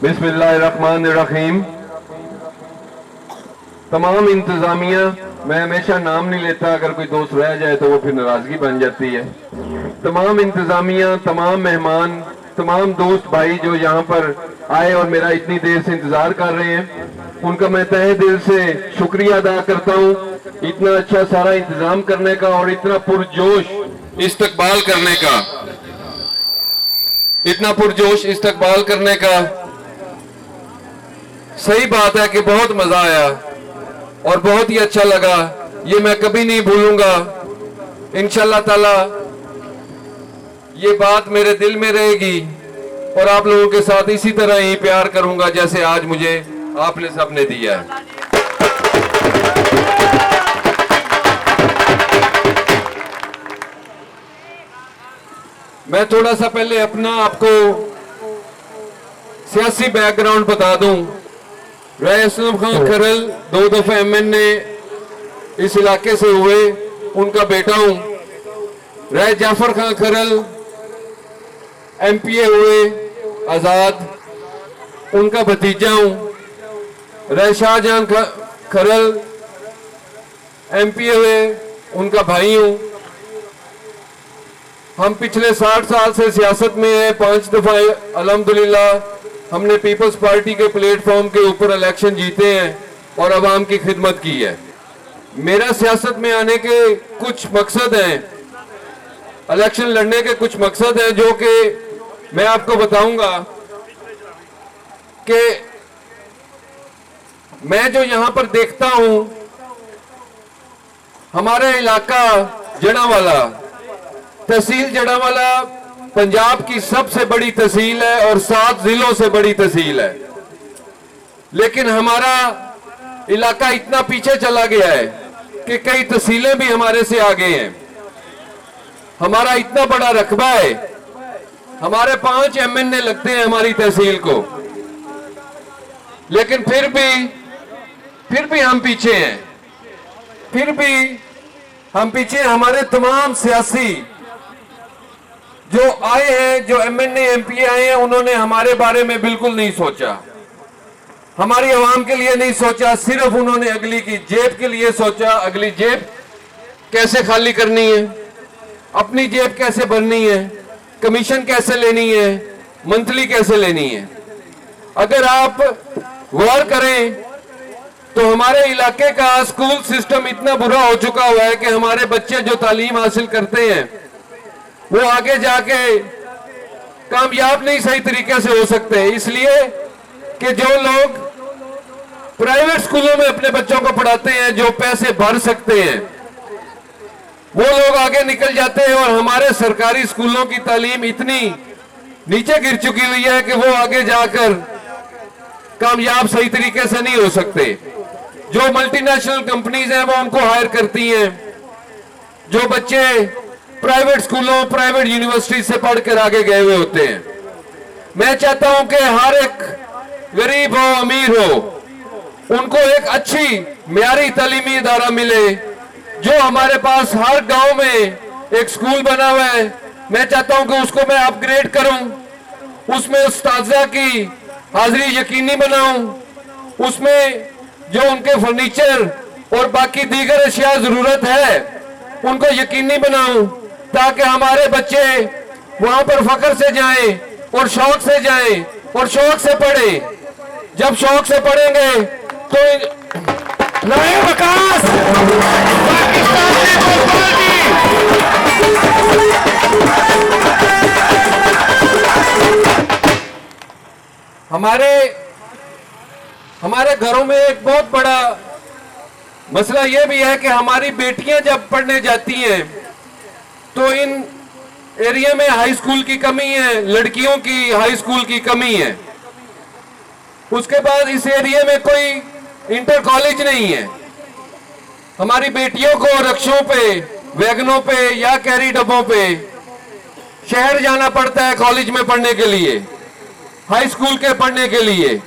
बिस्मिल्लाहिर्रहमानिर्रहीम। तमाम इंतजामिया, मैं हमेशा नाम नहीं लेता, अगर कोई दोस्त रह जाए तो वो फिर नाराजगी बन जाती है। तमाम इंतजामिया, तमाम मेहमान, तमाम दोस्त भाई जो यहाँ पर आए और मेरा इतनी देर से इंतजार कर रहे हैं, उनका मैं तहे दिल से शुक्रिया अदा करता हूँ इतना अच्छा सारा इंतजाम करने का और इतना पुरजोश इस्तकबाल करने का, इतना पुरजोश इस्तकबाल करने का। सही बात है कि बहुत मजा आया और बहुत ही अच्छा लगा, ये मैं कभी नहीं भूलूंगा। इंशाल्लाह ताला ये बात मेरे दिल में रहेगी और आप लोगों के साथ इसी तरह ही प्यार करूंगा जैसे आज मुझे आपने सबने दिया है। मैं थोड़ा सा पहले अपना आपको सियासी बैकग्राउंड बता दूं। राय असलम खान खरल 2 दफे MNA इस इलाके से हुए, उनका बेटा हूं। राय जाफर खान खरल MPA हुए आजाद, उनका भतीजा हूं। राय शाहजहां खरल MPA हुए, उनका भाई हूं। हम पिछले 60 साल से सियासत में हैं। 5 दफा अल्हम्दुलिल्लाह हमने पीपल्स पार्टी के प्लेटफॉर्म के ऊपर इलेक्शन जीते हैं और आवाम की खिदमत की है। मेरा सियासत में आने के कुछ मकसद हैं, इलेक्शन लड़ने के कुछ मकसद हैं जो कि मैं आपको बताऊंगा कि मैं जो यहां पर देखता हूं, हमारा इलाका जड़ावाला, तहसील जड़ावाला पंजाब की सबसे बड़ी तहसील है और 7 जिलों से बड़ी तहसील है, लेकिन हमारा इलाका इतना पीछे चला गया है कि कई तहसीलें भी हमारे से आगे हैं। हमारा इतना बड़ा रकबा है, हमारे 5 MNA लगते हैं हमारी तहसील को, लेकिन फिर भी हम पीछे हैं। फिर भी हम पीछे। हमारे तमाम सियासी जो आए हैं, जो MNA MPA आए हैं, उन्होंने हमारे बारे में बिल्कुल नहीं सोचा, हमारी आवाम के लिए नहीं सोचा, सिर्फ उन्होंने अगली की जेब के लिए सोचा। अगली जेब कैसे खाली करनी है, अपनी जेब कैसे भरनी है, कमीशन कैसे लेनी है, मंथली कैसे लेनी है। अगर आप गौर करें तो हमारे इलाके का स्कूल सिस्टम इतना बुरा हो चुका हुआ है कि हमारे बच्चे जो तालीम हासिल करते हैं वो आगे जाके कामयाब नहीं सही तरीके से हो सकते, इसलिए कि जो लोग प्राइवेट स्कूलों में अपने बच्चों को पढ़ाते हैं, जो पैसे भर सकते हैं, वो लोग आगे निकल जाते हैं और हमारे सरकारी स्कूलों की तालीम इतनी नीचे गिर चुकी हुई है कि वो आगे जाकर कामयाब सही तरीके से नहीं हो सकते। जो मल्टीनेशनल कंपनीज हैं वो उनको हायर करती हैं, जो बच्चे प्राइवेट स्कूलों, प्राइवेट यूनिवर्सिटी से पढ़कर आगे गए हुए होते हैं। मैं चाहता हूं कि हर एक गरीब हो, अमीर हो, उनको एक अच्छी म्यारी तालीमी इदारा मिले। जो हमारे पास हर गांव में एक स्कूल बना हुआ है, मैं चाहता हूं कि उसको मैं अपग्रेड करूं, उसमें उस्ताज़ा की हाजिरी यकीनी बनाऊं, उसमें जो उनके फर्नीचर और बाकी दीगर अशिया जरूरत है उनको यकीनी बनाऊं, ताकि हमारे बच्चे वहां पर फख्र से जाएं और शौक से जाएं और शौक से पढ़ें। जब शौक से पढ़ेंगे तो नए विकास हमारे घरों में एक बहुत बड़ा मसला यह भी है कि हमारी बेटियां जब पढ़ने जाती हैं तो इन एरिया में हाई स्कूल की कमी है, लड़कियों की हाई स्कूल की कमी है। उसके बाद इस एरिया में कोई इंटर कॉलेज नहीं है। हमारी बेटियों को रिक्शों पे, वैगनों पे या कैरी डब्बों पे शहर जाना पड़ता है कॉलेज में पढ़ने के लिए, हाई स्कूल के पढ़ने के लिए।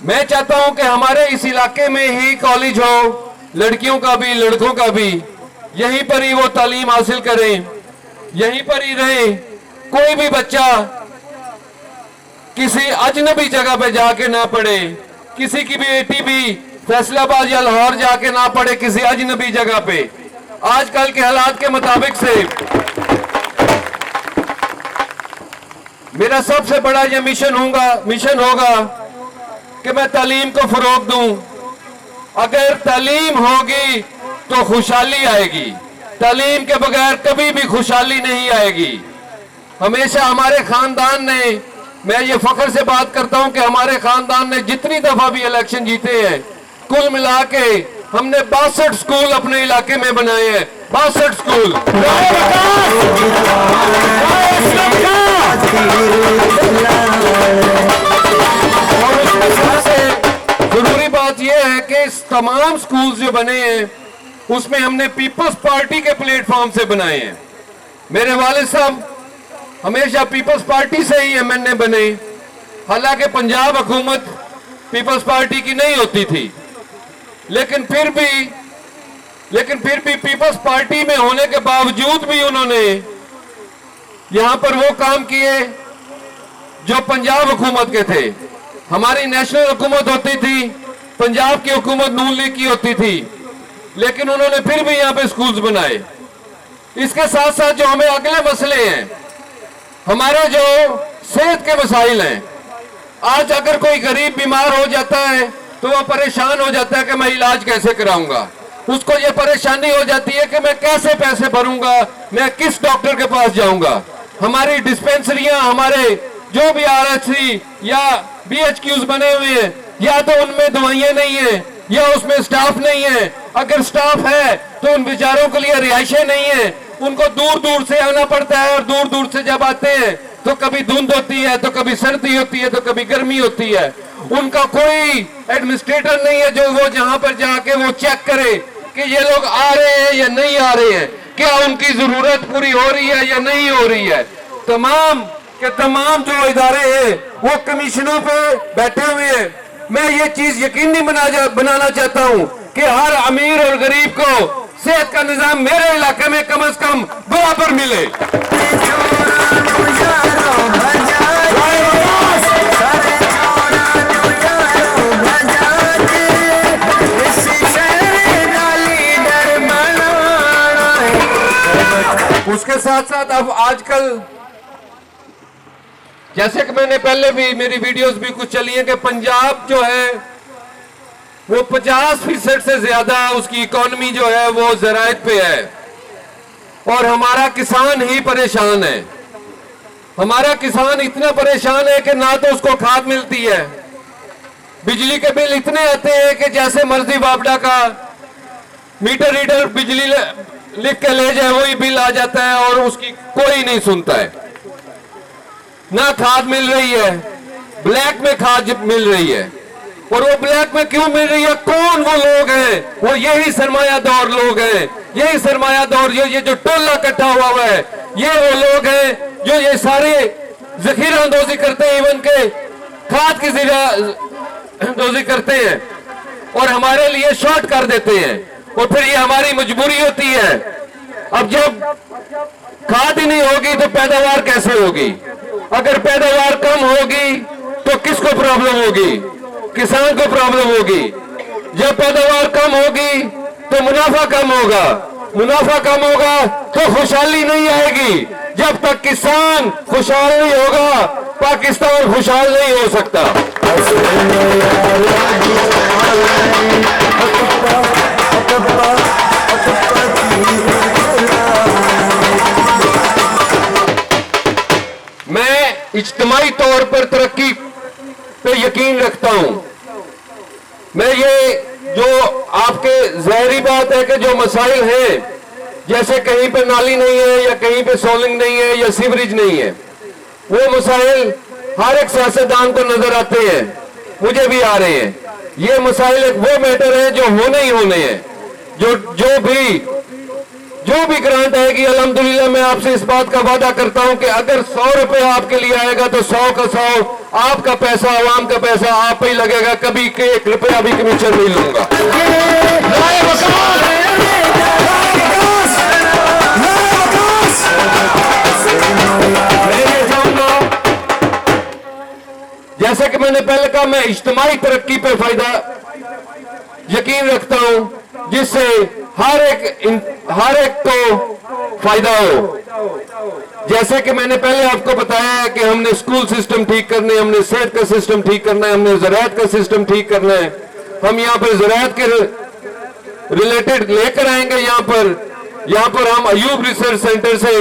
मैं चाहता हूं कि हमारे इस इलाके में ही कॉलेज हो, लड़कियों का भी लड़कों का भी, यहीं पर ही वो तालीम हासिल करें, यहीं पर ही रहें। कोई भी बच्चा किसी अजनबी जगह पे जाके ना पढ़े, किसी की बेटी भी फैसलाबाद या लाहौर जाके ना पढ़े किसी अजनबी जगह पे। आजकल के हालात के मुताबिक से मेरा सबसे बड़ा यह मिशन होगा कि मैं तालीम को फरोग दूं। अगर तालीम होगी तो खुशहाली आएगी, तालीम के बगैर कभी भी खुशहाली नहीं आएगी। हमेशा हमारे खानदान ने, मैं ये फख्र से बात करता हूं कि हमारे खानदान ने जितनी दफा भी इलेक्शन जीते हैं, कुल मिला के हमने 62 स्कूल अपने इलाके में बनाए हैं। 62 स्कूल। और उसमें सबसे जरूरी बात यह है कि इस तमाम स्कूल जो बने हैं उसमें हमने पीपल्स पार्टी के प्लेटफॉर्म से बनाए हैं। मेरे वालिद साहब हमेशा पीपल्स पार्टी से ही एमएनए बने, हालांकि पंजाब हुकूमत पीपल्स पार्टी की नहीं होती थी, लेकिन फिर भी पीपल्स पार्टी में होने के बावजूद भी उन्होंने यहां पर वो काम किए जो पंजाब हुकूमत के थे। हमारी नेशनल हुकूमत होती थी, पंजाब की हुकूमत नून लीग की होती थी, लेकिन उन्होंने फिर भी यहां पे स्कूल्स बनाए। इसके साथ साथ जो हमें अगले मसले हैं, हमारे जो सेहत के मसाइल हैं, आज अगर कोई गरीब बीमार हो जाता है तो वो परेशान हो जाता है कि मैं इलाज कैसे कराऊंगा। उसको ये परेशानी हो जाती है कि मैं कैसे पैसे भरूंगा, मैं किस डॉक्टर के पास जाऊंगा। हमारी डिस्पेंसरियां, हमारे जो भी आरएचसी या बीएचक्यूज बने हुए हैं, या तो उनमें दवाइयां नहीं है या उसमें स्टाफ नहीं है। अगर स्टाफ है तो उन बेचारों के लिए रिहाइशें नहीं है, उनको दूर दूर से आना पड़ता है, और दूर दूर से जब आते हैं तो कभी धुंध होती है, तो कभी सर्दी होती है, तो कभी गर्मी होती है। उनका कोई एडमिनिस्ट्रेटर नहीं है जो वो जहां पर जाके वो चेक करे कि ये लोग आ रहे हैं या नहीं आ रहे हैं, क्या उनकी जरूरत पूरी हो रही है या नहीं हो रही है। तमाम के तमाम जो इदारे हैं वो कमीशनों पे बैठे हुए हैं। मैं ये चीज यकीनी बनाना चाहता हूं कि हर अमीर और गरीब को सेहत का निजाम मेरे इलाके में कम से कम बराबर मिले। उसके साथ साथ अब आजकल जैसे कि मैंने पहले भी मेरी वीडियोस भी कुछ चली है कि पंजाब जो है वो 50% से ज्यादा उसकी इकोनॉमी जो है वो ज़राअत पे है, और हमारा किसान ही परेशान है। हमारा किसान इतना परेशान है कि ना तो उसको खाद मिलती है, बिजली के बिल इतने आते हैं कि जैसे मर्जी बापडा का मीटर रीडर बिजली लिख के ले जाए वही बिल आ जाता है, और उसकी कोई नहीं सुनता है। ना खाद मिल रही है, ब्लैक में खाद मिल रही है। और वो ब्लैक में क्यों मिल रही है? कौन वो लोग हैं? वो यही सरमायादार लोग हैं, यही सरमायादार, ये जो टोला इकट्ठा हुआ है, ये वो लोग हैं जो ये सारे जखीरा अंदोजी करते हैं, इवन के खाद की अंदोजी करते हैं और हमारे लिए शॉर्ट कर देते हैं, और फिर ये हमारी मजबूरी होती है। अब जब खाद ही नहीं होगी तो पैदावार कैसे होगी? अगर पैदावार कम होगी तो किसको प्रॉब्लम होगी? किसान को प्रॉब्लम होगी। जब पैदावार कम होगी तो मुनाफा कम होगा, मुनाफा कम होगा तो खुशहाली नहीं आएगी। जब तक किसान खुशहाल नहीं होगा पाकिस्तान खुशहाल नहीं हो सकता। मैं इज्तिमाई तौर पर तरक्की पे यकीन रखता हूं। मैं ये जो आपके ज़ाहिरी बात है कि जो मसाइल हैं, जैसे कहीं पे नाली नहीं है या कहीं पे सोलिंग नहीं है या सीवरेज नहीं है, वो मसाइल हर एक सियासतदान को नजर आते हैं, मुझे भी आ रहे हैं। ये मसाइल एक वो मैटर है जो होने ही होने हैं। जो भी ग्रांट आएगी, अल्हम्दुलिल्लाह मैं आपसे इस बात का वादा करता हूं कि अगर 100 रुपए आपके लिए आएगा तो 100 का 100 आपका पैसा, आवाम का पैसा आप पे ही लगेगा। कभी के 1 रुपया भी कमीशन नहीं लूंगा। जैसे कि मैंने पहले कहा, मैं इज्तिमाई तरक्की पे फायदा यकीन रखता हूं, जिससे हर एक को फायदा हो। जैसे कि मैंने पहले आपको बताया है कि हमने स्कूल सिस्टम ठीक करने, हमने सेहत का सिस्टम ठीक करना है, हमने ज़राअत का सिस्टम ठीक करना है। हम यहाँ पर ज़राअत के रिलेटेड लेकर आएंगे। यहाँ पर हम अयूब रिसर्च सेंटर से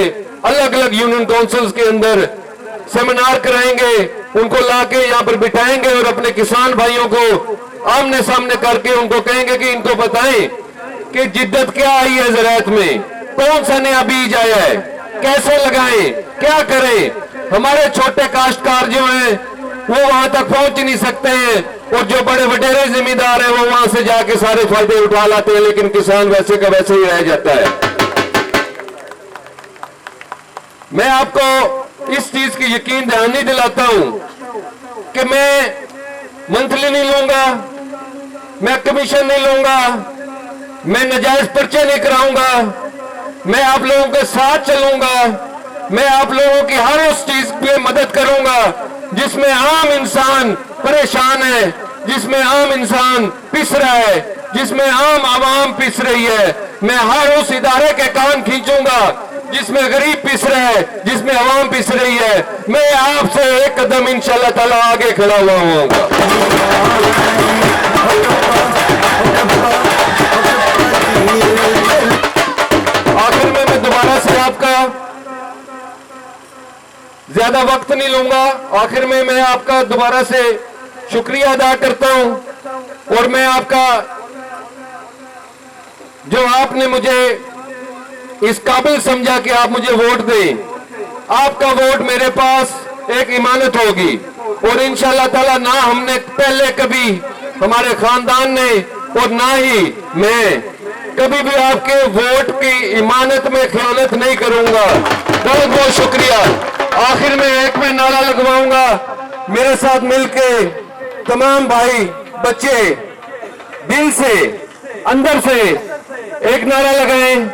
अलग अलग यूनियन काउंसिल्स के अंदर सेमिनार कराएंगे, उनको लाके यहाँ पर बिठाएंगे और अपने किसान भाइयों को आमने सामने करके उनको कहेंगे कि इनको बताएं कि जिद्दत क्या आई है ज़राअत में, कौन सा नया बीज आया है, कैसे लगाएं, क्या करें। हमारे छोटे काश्तकार जो हैं वो वहां तक पहुंच नहीं सकते हैं, और जो बड़े वडेरे जिम्मेदार हैं वो वहां से जाके सारे फायदे उठा लाते हैं, लेकिन किसान वैसे का वैसे ही रह जाता है। मैं आपको इस चीज की यकीन दहानी दिलाता हूं कि मैं मंथली नहीं लूंगा, मैं कमीशन नहीं लूंगा, मैं नाजायज पर्चे नहीं कराऊंगा, मैं आप लोगों के साथ चलूंगा, मैं आप लोगों की हर उस चीज पे मदद करूंगा जिसमें आम इंसान परेशान है, जिसमें आम इंसान पिस रहा है, जिसमें आम आवाम पिस रही है। मैं हर उस इदारे के कान खींचूंगा जिसमें गरीब पिस रहा है, जिसमें आवाम पिस रही है। मैं आपसे एक कदम इंशाअल्लाह ताला आगे खड़ा हुआ होऊंगा। आखिर में मैं दोबारा से आपका ज्यादा वक्त नहीं लूंगा। आखिर में मैं आपका दोबारा से शुक्रिया अदा करता हूं, और मैं आपका जो आपने मुझे इस काबिल समझा कि आप मुझे वोट दें, आपका वोट मेरे पास एक इमानत होगी। और इंशाअल्लाह ताला ना हमने पहले कभी हमारे खानदान ने और ना ही मैं कभी भी आपके वोट की इमानत में खयानत नहीं करूंगा। बहुत बहुत शुक्रिया। आखिर में एक मैं नारा लगवाऊंगा, मेरे साथ मिलके तमाम भाई बच्चे दिल से अंदर से एक नारा लगाएं।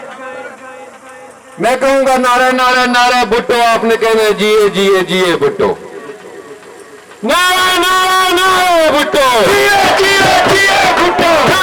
मैं कहूंगा नारा नारा नारा भुट्टो, आपने कहना है जिए जिए जिए भुट्टो। नारा नारा नारा भुट्टो, जिए जिए जिए भुट्टो।